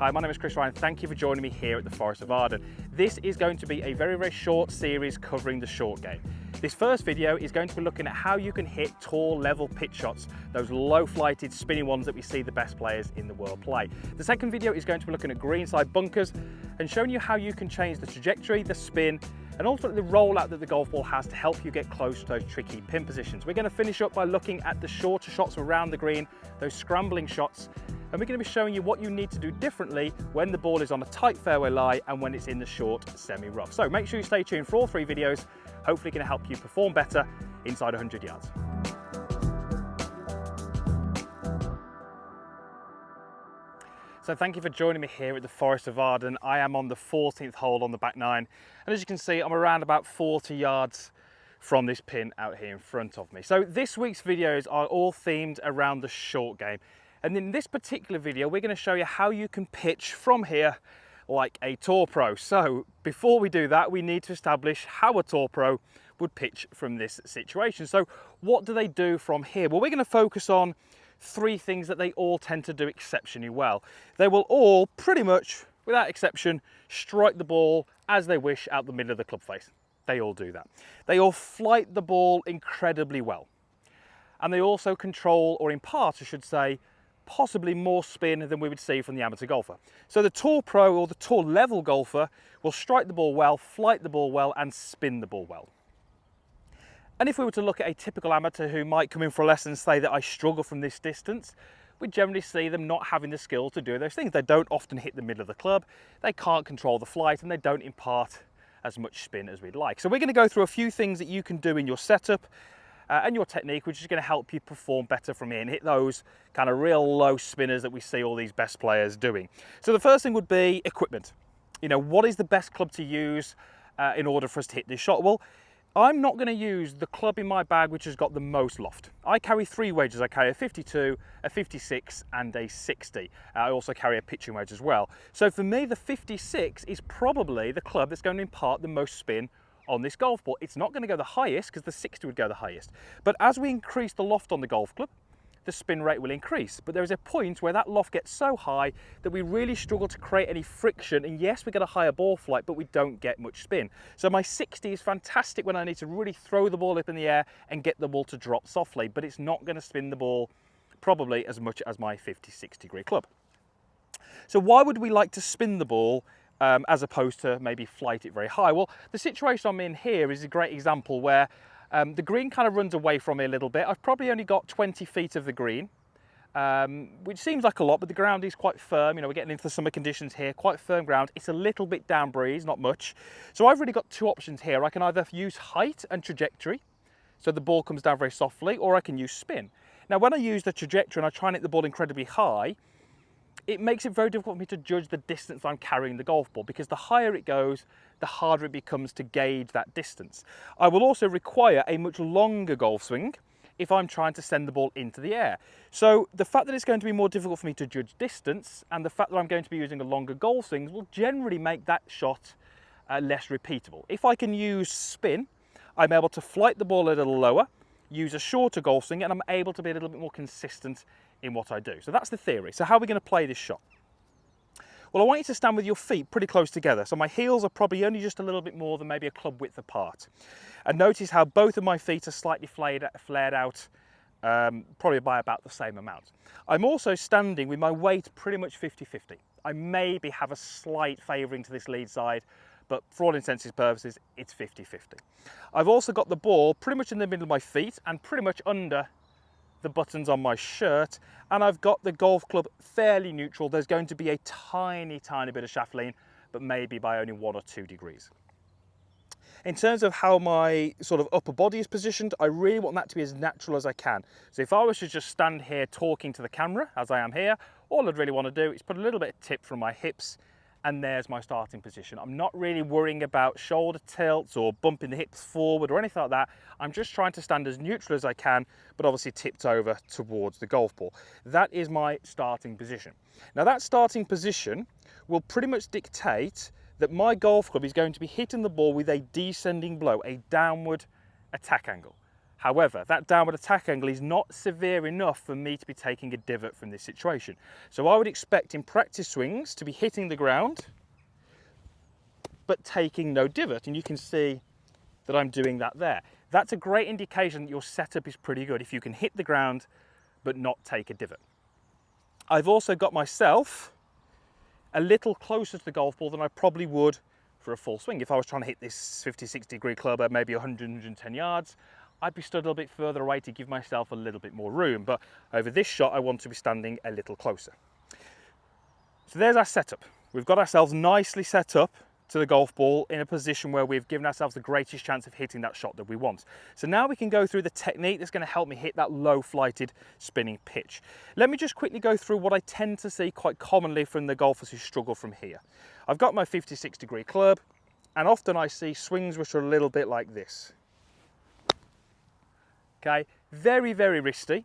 Hi, my name is Chris Ryan. Thank you for joining me here at the Forest of Arden. This is going to be a very short series covering the short game. This first video is going to be looking at how you can hit tall, level pitch shots, those low-flighted, spinny ones that we see the best players in the world play. The second video is going to be looking at greenside bunkers and showing you how you can change the trajectory, the spin, and ultimately the rollout that the golf ball has to help you get close to those tricky pin positions. We're going to finish up by looking at the shorter shots around the green, those scrambling shots, and we're going to be showing you what you need to do differently when the ball is on a tight fairway lie and when it's in the short semi-rough. So make sure you stay tuned for all three videos, hopefully going to help you perform better inside 100 yards. So thank you for joining me here at the Forest of Arden. I am on the 14th hole on the back nine, and as you can see, I'm around about 40 yards from this pin out here in front of me. So this week's videos are all themed around the short game. And in this particular video, we're going to show you how you can pitch from here like a tour pro. So before we do that, we need to establish how a tour pro would pitch from this situation. So what do they do from here? Well, we're going to focus on three things that they all tend to do exceptionally well. They will all pretty much, without exception, strike the ball as they wish out the middle of the club face. They all do that. They all flight the ball incredibly well. And they also control, or impart, I should say, possibly more spin than we would see from the amateur golfer. So the tour pro or the tour level golfer will strike the ball well, flight the ball well, and spin the ball well. And if we were to look at a typical amateur who might come in for a lesson and say that I struggle from this distance, we generally see them not having the skill to do those things. They don't often hit the middle of the club, they can't control the flight, and they don't impart as much spin as we'd like. So we're going to go through a few things that you can do in your setup and your technique, which is going to help you perform better from here and hit those kind of real low spinners that we see all these best players doing. So the first thing would be equipment. You know, what is the best club to use in order for us to hit this shot? Well, I'm not going to use the club in my bag which has got the most loft. I carry three wedges. I carry a 52, a 56 and a 60. I also carry a pitching wedge as well. So for me, the 56 is probably the club that's going to impart the most spin on this golf ball. It's not going to go the highest because the 60 would go the highest. But as we increase the loft on the golf club, the spin rate will increase. But there is a point where that loft gets so high that we really struggle to create any friction. And yes, we get a higher ball flight, but we don't get much spin. So my 60 is fantastic when I need to really throw the ball up in the air and get the ball to drop softly, but it's not going to spin the ball probably as much as my 56 degree club. So why would we like to spin the ball as opposed to maybe flight it very high? Well, the situation I'm in here is a great example where the green kind of runs away from me a little bit. I've probably only got 20 feet of the green, which seems like a lot, but the ground is quite firm. You know, we're getting into the summer conditions here, quite firm ground. It's a little bit down breeze, not much. So I've really got two options here. I can either use height and trajectory, so the ball comes down very softly, or I can use spin. Now, when I use the trajectory and I try and hit the ball incredibly high, it makes it very difficult for me to judge the distance I'm carrying the golf ball, because the higher it goes, the harder it becomes to gauge that distance. I will also require a much longer golf swing if I'm trying to send the ball into the air. So the fact that it's going to be more difficult for me to judge distance and the fact that I'm going to be using a longer golf swing will generally make that shot less repeatable. If I can use spin, I'm able to flight the ball a little lower, use a shorter golf swing, and I'm able to be a little bit more consistent in what I do. So that's the theory. So how are we going to play this shot? Well, I want you to stand with your feet pretty close together. So my heels are probably only just a little bit more than maybe a club width apart. And notice how both of my feet are slightly flared out, probably by about the same amount. I'm also standing with my weight pretty much 50-50. I maybe have a slight favouring to this lead side, but for all intents and purposes, it's 50-50. I've also got the ball pretty much in the middle of my feet and pretty much under the buttons on my shirt, and I've got the golf club fairly neutral. There's going to be a tiny bit of shaft lean, but maybe by only 1 or 2 degrees. In terms of how my sort of upper body is positioned, I really want that to be as natural as I can. So if I was to just stand here talking to the camera, as I am here, all I'd really want to do is put a little bit of tip from my hips, and there's my starting position. I'm not really worrying about shoulder tilts or bumping the hips forward or anything like that. I'm just trying to stand as neutral as I can, but obviously tipped over towards the golf ball. That is my starting position. Now that starting position will pretty much dictate that my golf club is going to be hitting the ball with a descending blow, a downward attack angle. However, that downward attack angle is not severe enough for me to be taking a divot from this situation. So I would expect in practice swings to be hitting the ground, but taking no divot. And you can see that I'm doing that there. That's a great indication that your setup is pretty good if you can hit the ground, but not take a divot. I've also got myself a little closer to the golf ball than I probably would for a full swing. If I was trying to hit this 50-60 degree club at maybe 100, 110 yards, I'd be stood a little bit further away to give myself a little bit more room. But over this shot, I want to be standing a little closer. So there's our setup. We've got ourselves nicely set up to the golf ball in a position where we've given ourselves the greatest chance of hitting that shot that we want. So now we can go through the technique that's going to help me hit that low flighted spinning pitch. Let me just quickly go through what I tend to see quite commonly from the golfers who struggle from here. I've got my 56 degree club, and often I see swings which are a little bit like this. Okay, very, very wristy.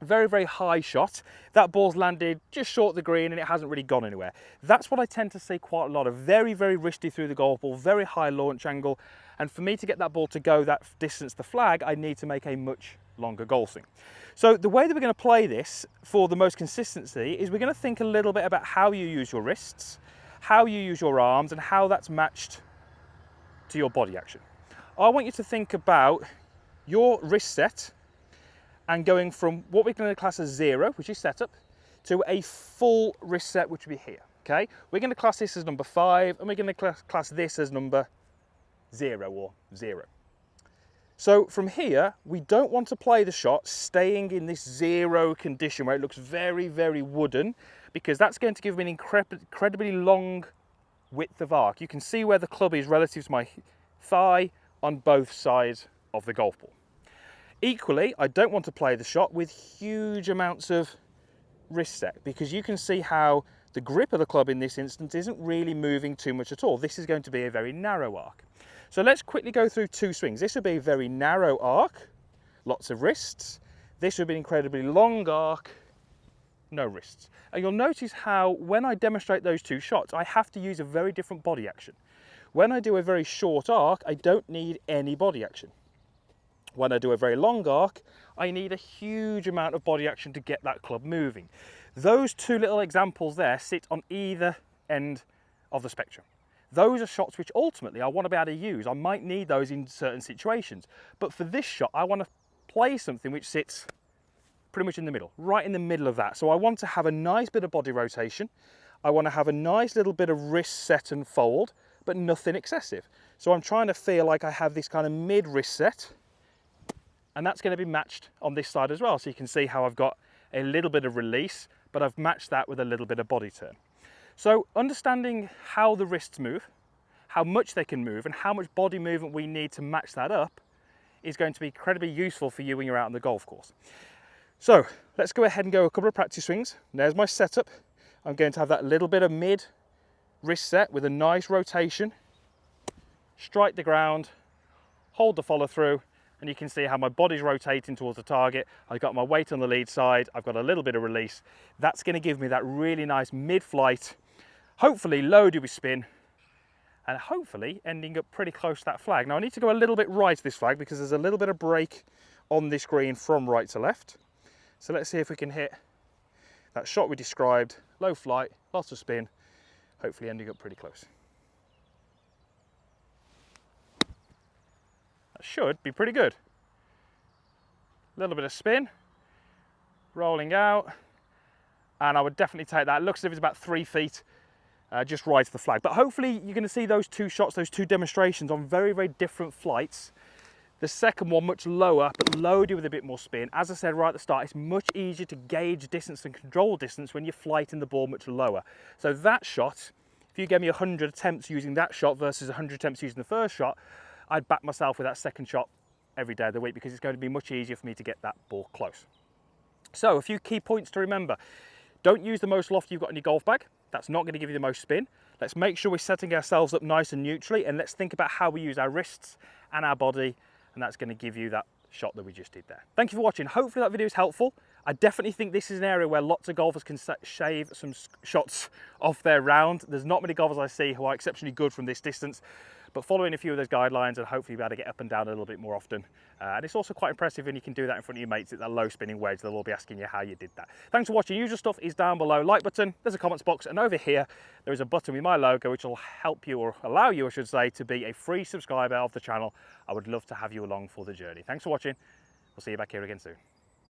Very, very high shot. That ball's landed just short of the green and it hasn't really gone anywhere. That's what I tend to see quite a lot of. Very, very wristy through the golf ball, very high launch angle. And for me to get that ball to go that distance to flag, I need to make a much longer golf swing. So the way that we're going to play this for the most consistency is we're going to think a little bit about how you use your wrists, how you use your arms, and how that's matched to your body action. I want you to think about your wrist set and going from what we're going to class as 0, which is setup, to a full wrist set, which would be here, okay? We're going to class this as number 5, and we're going to class this as number 0 or 0. So from here, we don't want to play the shot staying in this 0 condition where it looks very, very wooden, because that's going to give me an incredibly long width of arc. You can see where the club is relative to my thigh on both sides of the golf ball. Equally, I don't want to play the shot with huge amounts of wrist set, because you can see how the grip of the club in this instance isn't really moving too much at all. This is going to be a very narrow arc. So let's quickly go through 2 swings. This would be a very narrow arc, lots of wrists. This would be an incredibly long arc, no wrists. And you'll notice how when I demonstrate those 2 shots, I have to use a very different body action. When I do a very short arc, I don't need any body action. When I do a very long arc, I need a huge amount of body action to get that club moving. Those 2 little examples there sit on either end of the spectrum. Those are shots which ultimately I want to be able to use. I might need those in certain situations. But for this shot, I want to play something which sits pretty much in the middle, right in the middle of that. So I want to have a nice bit of body rotation. I want to have a nice little bit of wrist set and fold, but nothing excessive. So I'm trying to feel like I have this kind of mid wrist set, and that's going to be matched on this side as well. So you can see how I've got a little bit of release, but I've matched that with a little bit of body turn. So understanding how the wrists move, how much they can move, and how much body movement we need to match that up is going to be incredibly useful for you when you're out on the golf course. So let's go ahead and go a couple of practice swings. There's my setup. I'm going to have that little bit of mid wrist set with a nice rotation, strike the ground, hold the follow through, and you can see how my body's rotating towards the target. I've got my weight on the lead side, I've got a little bit of release. That's going to give me that really nice mid-flight, hopefully loaded with spin, and hopefully ending up pretty close to that flag. Now I need to go a little bit right to this flag because there's a little bit of break on this green from right to left. So let's see if we can hit that shot we described, low flight, lots of spin, hopefully ending up pretty close. Should be pretty good. A little bit of spin, rolling out, and I would definitely take that. It looks as if it's about 3 feet, just right to the flag. But hopefully you're going to see those 2 shots, those 2 demonstrations on very, very different flights. The second one much lower, but loaded with a bit more spin. As I said right at the start, it's much easier to gauge distance and control distance when you're flighting the ball much lower. So that shot, if you gave me 100 attempts using that shot versus 100 attempts using the first shot, I'd back myself with that second shot every day of the week because it's going to be much easier for me to get that ball close. So a few key points to remember. Don't use the most loft you've got in your golf bag. That's not going to give you the most spin. Let's make sure we're setting ourselves up nice and neutrally, and let's think about how we use our wrists and our body, and that's going to give you that shot that we just did there. Thank you for watching. Hopefully that video is helpful. I definitely think this is an area where lots of golfers can shave some shots off their round. There's not many golfers I see who are exceptionally good from this distance. but following a few of those guidelines and hopefully be able to get up and down a little bit more often. And it's also quite impressive when you can do that in front of your mates at that low spinning wedge. They'll all be asking you how you did that. Thanks for watching. Usual stuff is down below. Like button, there's a comments box, and over here there is a button with my logo which will help you, or allow you I should say, to be a free subscriber of the channel. I would love to have you along for the journey. Thanks for watching. We'll see you back here again soon.